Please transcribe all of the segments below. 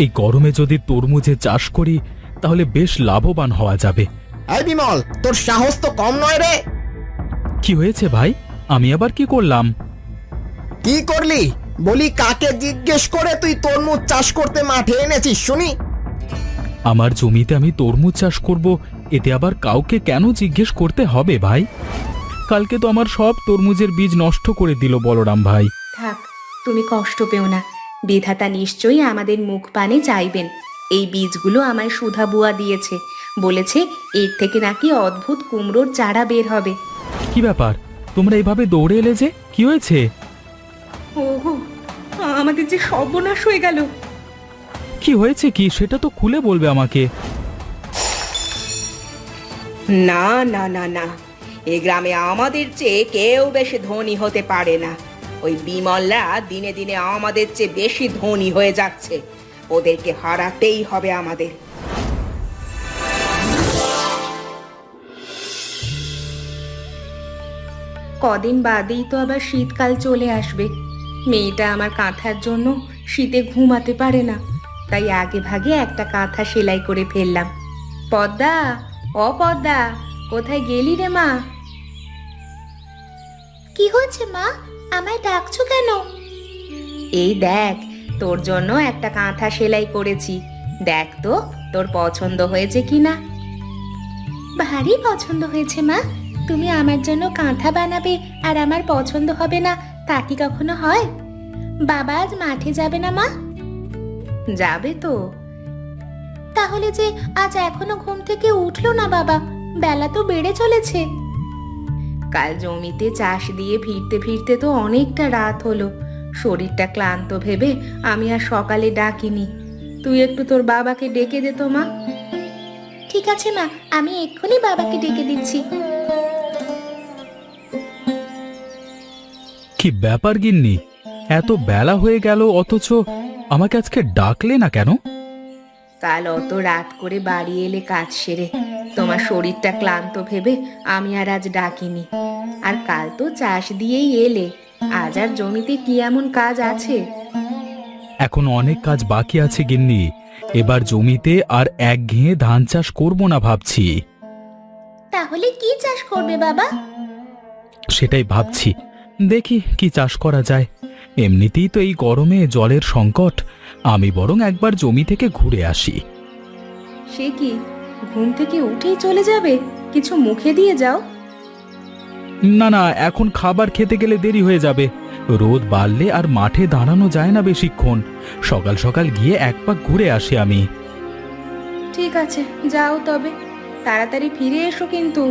এই গরমে যদি তরমুজের চাষ করি তাহলে বেশ লাভবান হওয়া যাবে। এই বিমল, তোর সাহস তো কম নয় রে। কি হয়েছে ভাই? আমি আবার কি করলাম? কি করলি? বলি কাকে জিজ্ঞেস করে তুই তরমুজ চাষ করতে মাঠে এনেছিস শুনি? আমার জমিতে আমি তরমুজ চাষ করব, এতে আবার কাউকে কেন জিজ্ঞেস করতে হবে ভাই? কালকে তো আমার সব তরমুজের বীজ নষ্ট করে দিল বলরাম ভাই। থাক, তুমি কষ্ট পেও না। বিধাতা নিশ্চয়ই আমাদের মুখ পানে চাইবেন। এই বীজগুলো আমায় সুধা বুয়া দিয়েছে, বলেছে এর থেকে নাকি অদ্ভুত কুমড়োর চারা বের হবে। কি ব্যাপার, তোমরা এইভাবে দৌড়ে এলে যে? কি হয়েছে? ওহো, আমাদের যে সর্বনাশ হয়ে গেল। কি হয়েছে কি সেটা তো খুলে বলবে আমাকে। না না না না, এ গ্রামে আমাদের চেয়ে কেউ বেশি ধনী হতে পারে না। ওই বিমলরা দিনে দিনে আমাদের চেয়ে বেশি ধনী হয়ে যাচ্ছে। ওদেরকে হারাতেই হবে আমাদের। কদিন বাদেই তো আবার শীতকাল চলে আসবে। মেয়েটা আমার কাঁথার জন্য শীতে ঘুমাতে পারে না, তাই আগে ভাগে একটা কাঁথা সেলাই করে ফেললাম। পদ্মা, ও পদ্মা, কোথায় গেলি রে মা? কি হয়েছে মা, আমায় ডাকছো কেন? এই দেখ, তোর জন্য একটা কাঁথা সেলাই করেছি। দেখ তো তোর পছন্দ হয়েছে কিনা। ভারী পছন্দ হয়েছে মা। তুমি আমার জন্য কাঁথা বানাবে আর আমার পছন্দ হবে না, তা কি কখনো হয়? বাবা আজ মাঠে যাবে না মা? যাবে তো। তাহলে যে আজ এখনো ঘুম থেকে উঠলো না বাবা, বেলা তো বেড়ে চলেছে। কাল জমিতে চাষ দিয়ে ফিরতে ফিরতে তো অনেকটা রাত হলো। শরীরটা ক্লান্ত ভেবে আমি আর সকালে ডাকিনি। তুই একটু তোর বাবাকে ডেকে দে তো মা। ঠিক আছে মা, আমি এক্ষুনি বাবাকে ডেকে দিচ্ছি। কি ব্যাপার গিন্নি, এত বেলা হয়ে গেল অথচ আমাকে আজকে ডাকলে না কেন? কাল অত রাত করে বাড়ি এলে কাজ সেরে, তোমার শরীরটা ক্লান্ত ভেবে আমি আর আজ ডাকিনি। আর কাল তো চাষ দিয়েই এলে, আজ আর জমিতে কি এমন কাজ আছে? এখন অনেক কাজ বাকি আছে গিন্নি। এবার জমিতে আর একঘেয়ে ধান চাষ করব না ভাবছি। তাহলে কি চাষ করবে বাবা? সেটাই ভাবছি, দেখি কি চাষ করা যায়। এমনিতেই তো এই গরমে জলের সংকট, আমি বরং একবার জমি থেকে ঘুরে আসি। সে কি, ঘুম থেকে উঠেই চলে যাবে? কিছু মুখে দিয়ে যাও। না না, এখন খাবার খেতে গেলে দেরি হয়ে যাবে। রোদ বাড়লে আর মাঠে দাঁড়ানো যায় না বেশিক্ষণ। সকাল সকাল গিয়ে এক পাক ঘুরে আসি আমি। ঠিক আছে, যাও তবে। তাড়াতাড়ি ফিরে এসো কিন্তু।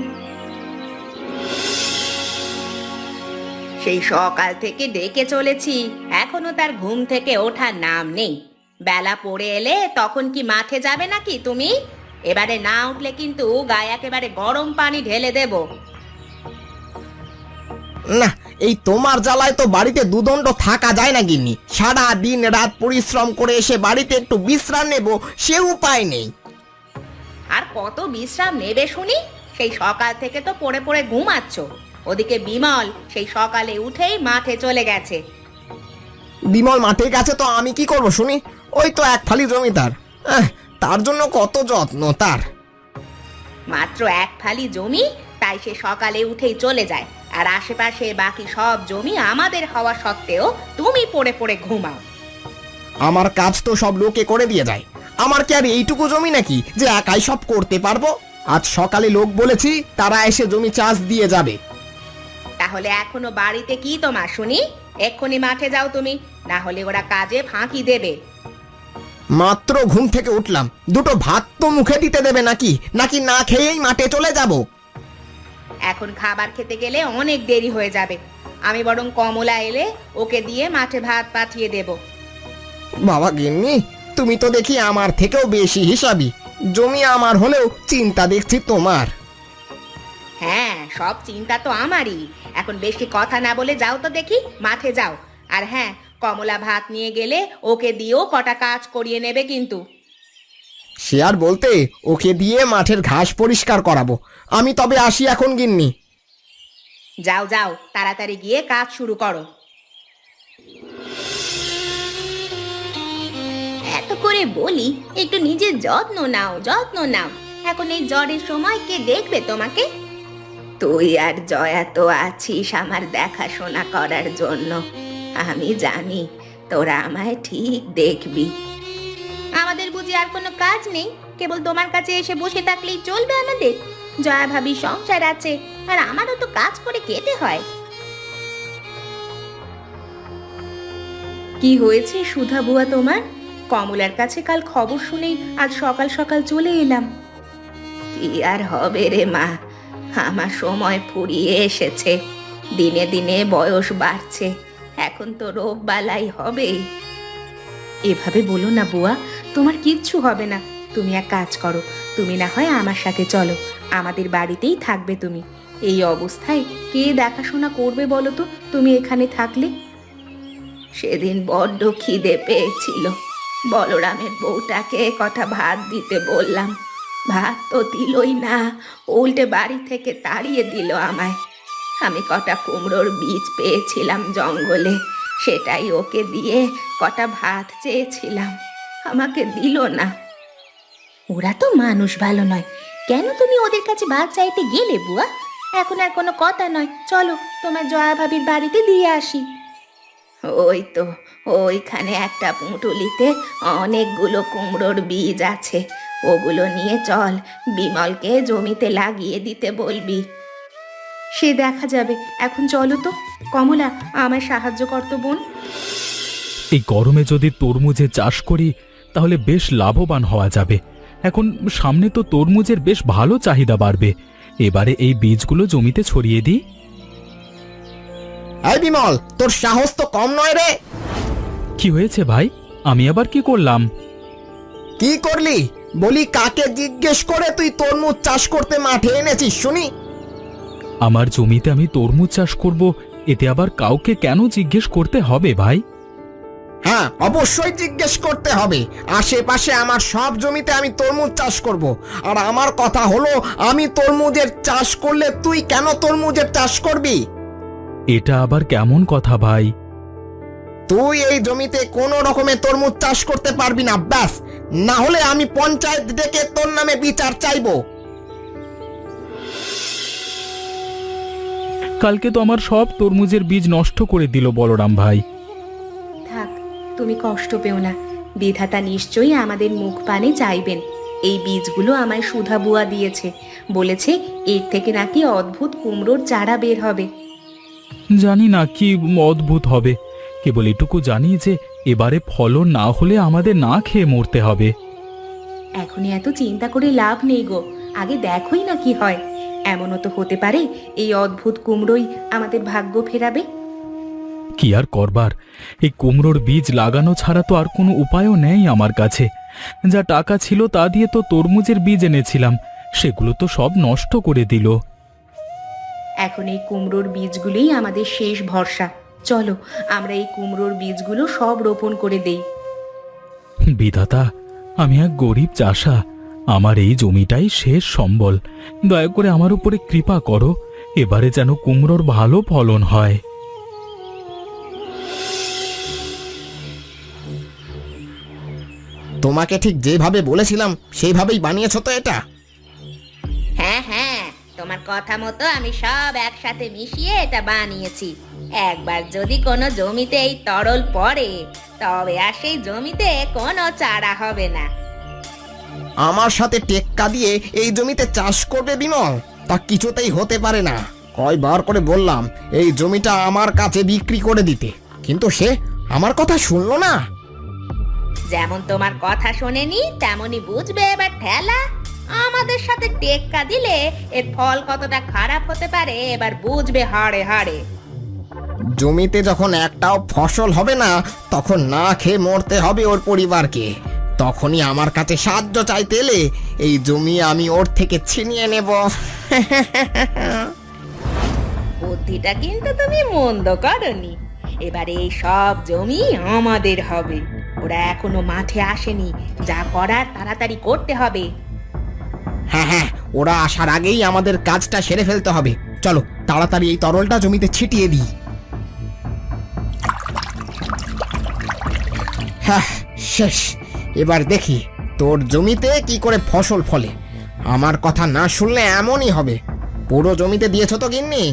সেই সকাল থেকে ডেকে চলেছি, এখনো তার ঘুম থেকে ওঠার নাম নেই। বেলা পড়ে এলে তখন কি মাঠে যাবে নাকি তুমি? এবারে না উঠলে কিন্তু গায়ে একেবারে গরম পানি ঢেলে দেব। না, এই তোমার জ্বালায় তো বাড়িতে দুদণ্ড থাকা যায় না গিন্নি। সারা দিন রাত পরিশ্রম করে এসে বাড়িতে একটু বিশ্রাম নেব, সে উপায় নেই। আর কত বিশ্রাম নেবে শুনি? সেই সকাল থেকে তো পড়ে পড়ে ঘুমাচ্ছ। ওদিকে বিমল সেই সকালে উঠেই মাঠে চলে গেছে। বিমল মাঠে গেছে তো আমি কি করব শুনি? ওই তো এক ফালি জমি তার, তার জন্য কত যত্ন তার। মাত্র এক ফালি জমি, তাই সে সকালে উঠেই চলে যায়। আর আশেপাশে বাকি সব জমি আমাদের হওয়া সত্ত্বেও তুমি পড়ে পড়ে ঘুমাও। আমার কাজ তো সব লোকে করে দিয়ে যায়। আমার কি আর এইটুকু জমি নাকি যে একাই সব করতে পারবো? আজ সকালে লোক বলেছি, তারা এসে জমি চাষ দিয়ে যাবে। তাহলে এখনো বাড়িতে কি তোমার শুনি? এক্ষুনি মাঠে যাও তুমি, না হলে ওরা কাজে ফাঁকি দেবে। মাত্র ঘুম থেকে উঠলাম, দুটো ভাত তো মুখে দিতে দেবে নাকি? নাকি না খেয়েই মাঠে চলে যাব? এখন খাবার খেতে গেলে অনেক দেরি হয়ে যাবে। আমি বরং কমলা এলে ওকে দিয়ে মাঠে ভাত পাঠিয়ে দেব। বাবা গিন্নি, তুমি তো দেখি আমার থেকেও বেশি হিসাবি। জমি আমার হলেও চিন্তা দেখছি তোমার। হ্যাঁ, সব চিন্তা তো আমারই। এখন বেশি কথা না বলে যাও তো দেখি, মাঠে যাও। আর হ্যাঁ, কমলা ভাত নিয়ে গেলে ওকে দিয়েও কটা কাজ করিয়ে নেবে কিন্তু। সে আর বলতে, ওকে দিয়ে মাঠের ঘাস পরিষ্কার করাবো। আমি তবে আসি এখন গিন্নি। যাও যাও, তাড়াতাড়ি গিয়ে কাজ শুরু করো। এত করে বলি একটু নিজের যত্ন নাও, যত্ন নাও। এখন এই জ্বরের সময় কে দেখবে তোমাকে? তুই আর জয়া তো আছিস আমার দেখাশোনা করার জন্য। আমি জানি তোরা আমায় ঠিক দেখবি। আমাদের বুঝি আর কোনো কাজ নেই? কেবল তোমার কাছে এসে বসে থাকলেই চলবে আমাদের? জয়া ভাবি সংসার আছে, আর আমারও তো কাজ করে খেতে হয়। কি হয়েছে সুধা বুয়া তোমার? কমলার কাছে কাল খবর শুনেই আজ সকাল সকাল চলে এলাম। কি আর হবে রে মা, আমার সময় ফুরিয়ে এসেছে। দিনে দিনে বয়স বাড়ছে, এখন তো রোগ বালাই হবে। এভাবে বলো না বুয়া, তোমার কিচ্ছু হবে না। তুমি এক কাজ করো, তুমি না হয় আমার সাথে চলো, আমাদের বাড়িতেই থাকবে তুমি। এই অবস্থায় কে দেখাশোনা করবে বলো তো তুমি এখানে থাকলে? সেদিন বড্ড খিদে পেয়েছিল, বলরামের বউটাকে কটা ভাত দিতে বললাম, ভাত তো দিলই না, উল্টে বাড়ি থেকে তাড়িয়ে দিল আমায়। আমি কটা কুমড়োর বীজ পেয়েছিলাম জঙ্গলে, সেটাই ওকে দিয়ে কটা ভাত চেয়েছিলাম, আমাকে দিল না। ওরা তো মানুষ ভালো নয়, কেন তুমি ওদের কাছে ভাত চাইতে গেলে বুয়া? এখন আর কোনো কথা নয়, চলো তোমার জয়া ভাবির বাড়িতে দিয়ে আসি। ওই তো ওইখানে একটা পুঁটুলিতে অনেকগুলো কুমড়োর বীজ আছে, ওগুলো নিয়ে চল, বিমলকে জমিতে লাগিয়ে দিতে বলবি। সে দেখা যাবে, এখন চলো তো। কমলা, আমায় সাহায্য কর তো বোন। এই গরমে যদি তরমুজের চাষ করি তাহলে বেশ লাভবান হওয়া যাবে। এখন সামনে তো তরমুজের বেশ ভালো চাহিদা বাড়বে। এবারে এই বীজগুলো জমিতে ছড়িয়ে দিই। এই বিমল, তোর সাহস তো কম নয় রে। কি হয়েছে ভাই? আমি আবার কি করলাম? কি করলি বলি? কাকে জিজ্ঞেস করে তুই তরমুজ চাষ করতে মাঠে এনেছিস শুনি? আমার জমিতে আমি তরমুজ চাষ করব, এতে আবার কাউকে কেন জিজ্ঞেস করতে হবে ভাই? হ্যাঁ, অবশ্যই জিজ্ঞেস করতে হবে। আশেপাশে আমার সব জমিতে আমি তরমুজ চাষ করব, আর আমার কথা হলো, আমি তরমুজের চাষ করলে তুই কেন তরমুজের চাষ করবি? এটা আবার কেমন কথা ভাই? তুই এই জমিতে কোনো রকমে তরমুজ চাষ করতে পারবি না, ব্যাস। না হলে আমি পঞ্চায়েত ডেকে তোর নামে বিচার চাইবো। কালকে তো আমার সব তরমুজের বীজ নষ্ট করে দিল বলরাম ভাই। থাক, তুমি কষ্ট পেও না, বিধাতা নিশ্চয়ই আমাদের মুখ পানে চাইবেন। এই বীজগুলো আমায় সুধা বুয়া দিয়েছে, বলেছে এর থেকে নাকি অদ্ভুত কুমড়োর চারা বের হবে। জানি না কি অদ্ভুত হবে, কেবল এটুকু জানি যে এবারে ফলন না হলে আমাদের না খেয়ে মরতে হবে। এখনই এত চিন্তা করে লাভ নেই গো, আগে দেখোই না কি হয়। এমনও তো হতে পারে এই অদ্ভুত কুমড়োই আমাদের ভাগ্য ফেরাবে। কি আর করবার, এই কুমড়োর বীজ লাগানো ছাড়া তো আর কোনো উপায়ও নেই আমার কাছে। যা টাকা ছিল তা দিয়ে তো তরমুজের বীজ এনেছিলাম, সেগুলো তো সব নষ্ট করে দিল। এখন এই কুমড়োর বীজগুলোই আমাদের শেষ ভরসা। চলো আমরা এই কুমড়োর বীজগুলো সব রোপণ করে দেই। বিধাতা, আমি এক গরিব চাষা, আমার এই জমিটাই শেষ সম্বল। দয়া করে আমার উপরে কৃপা করো, এবারে যেন কুমড়োর ভালো ফলন হয়। তোমাকে ঠিক যেভাবে বলেছিলাম সেইভাবেই বানিয়েছো তো এটা? হ্যাঁ হ্যাঁ, তোমার কথা মতো আমি সব একসাথে মিশিয়ে এটা বানিয়েছি। একবার যদি কোনো জমিতে এই তরল পড়ে, তবে আর সেই জমিতে কোনো চারা হবে না। আমার সাথে টেক্কা দিয়ে এই জমিতে চাষ করবে বিমল? তা কিছুতেই হতে পারে না। কয়বার করে বললাম এই জমিটা আমার কাছে বিক্রি করে দিতে, কিন্তু সে আমার কথা শুনলো না। যেমন তোমার কথা শোনেনি তেমনি বুঝবে এবার ঠেলা। আমাদের সাথে টেক্কা দিলে এর ফল কতটা খারাপ হতে পারে এবার বুঝবে হাড়ে হাড়ে। জমিতে যখন একটাও ফসল হবে না, তখন না খেয়ে মরতে হবে ওর পরিবারকে। তখনই আমার কাছে সাহায্য চাইতে এলে এই জমি আমি ওর থেকে ছিনিয়ে নেব। বুদ্ধিটা কিন্তু তুমি মন্দ করনি। এবারে এই সব জমি আমাদের হবে। ওরা এখনো মাঠে আসেনি, যা করার তাড়াতাড়ি করতে হবে। হ্যাঁ হ্যাঁ, ওরা আসার আগেই আমাদের কাজটা সেরে ফেলতে হবে। চলো তাড়াতাড়ি এই তরলটা জমিতে ছিটিয়ে দিই। হ্যাঁ, শেষ। এবার দেখি তোর জমিতে কি করে ফসল ফলে। আমার কথা না শুনলে এমনই হবে। পুরো জমিতে দিয়েছো তো গিন্নি?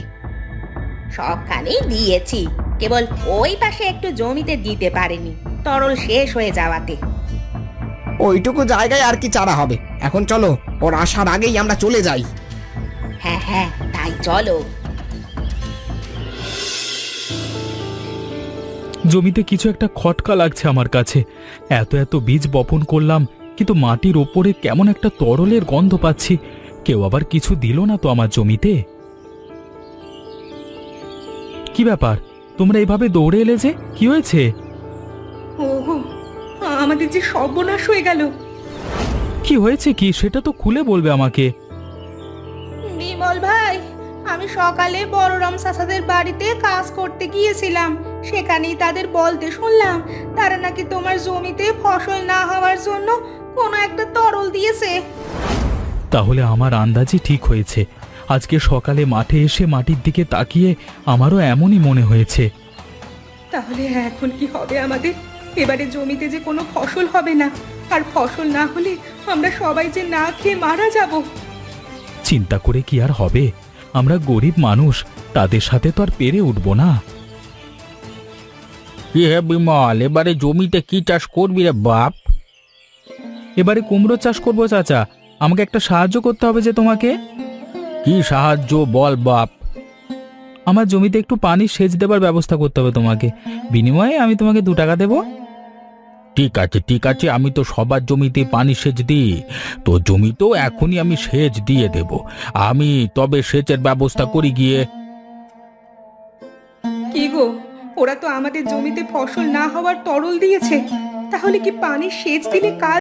সবখানেই দিয়েছি, কেবল ওই পাশে একটু জমিতে দিতে পারেনি, তরল শেষ হয়ে যাওয়াতে। ওইটুকু জায়গায় আর কি চারা হবে। এখন চলো, ওর আসার আগেই আমরা চলে যাই। হ্যাঁ হ্যাঁ, তাই চলো। জমিতে কিছু একটা খটকা লাগছে আমার কাছে। এত এত বীজ বপন করলাম, কিন্তু মাটির ওপরে কেমন একটা তরলের গন্ধ পাচ্ছি। কেউ আবার কিছু দিল না তো আমার জমিতে? কি ব্যাপার, তোমরা এভাবে দৌড়ে এলে যে? কি হয়েছে? ওগো, আমাদের যে সর্বনাশ হয়ে গেল। কি হয়েছে কি সেটা তো খুলে বলবে আমাকে। বিমল ভাই, আমি সকালে বড়রাম চাচাদের বাড়িতে কাজ করতে গিয়েছিলাম। সেখানেই তাদের বলতে শুনলাম তারা নাকি তোমার জমিতে ফসল না হওয়ার জন্য কোনো একটা তরল দিয়েছে। তাহলে আমার আন্দাজই ঠিক হয়েছে। আজকে সকালে মাঠে এসে মাটির দিকে তাকিয়ে আমারও এমনই মনে হয়েছে। তাহলে এখন কি হবে আমাদের? এবারে জমিতে যে কোনো ফসল হবে না, আর ফসল না হলে আমরা সবাই যে না খেয়ে মারা যাব। চিন্তা করে কি আর হবে? আমরা গরিব মানুষ, তাদের সাথে তো আর পেরে উঠবো না। কি হে বিমল, এবারে জমিতে কি চাষ করবি রে বাপ? এবারে কুমড়ো চাষ করবো চাচা। আমাকে একটা সাহায্য করতে হবে যে তোমাকে। কি সাহায্য বল বাপ? আমার জমিতে একটু পানি সেচ দেবার ব্যবস্থা করতে হবে তোমাকে। বিনিময়ে আমি তোমাকে 2 টাকা দেবো। ঠিক আছে ঠিক আছে, আমি তো সবার জমিতে পানি সেচ দিই, তোর জমিতেও এখনই আমি সেচ দিয়ে দেব। আমি তবে সেচের ব্যবস্থা করি গিয়ে। কি গো, ওরা তো আমাদের জমিতে ফসল না হওয়ার তরল দিয়েছে, তাহলে কি পানি সেচ দিলে কাজ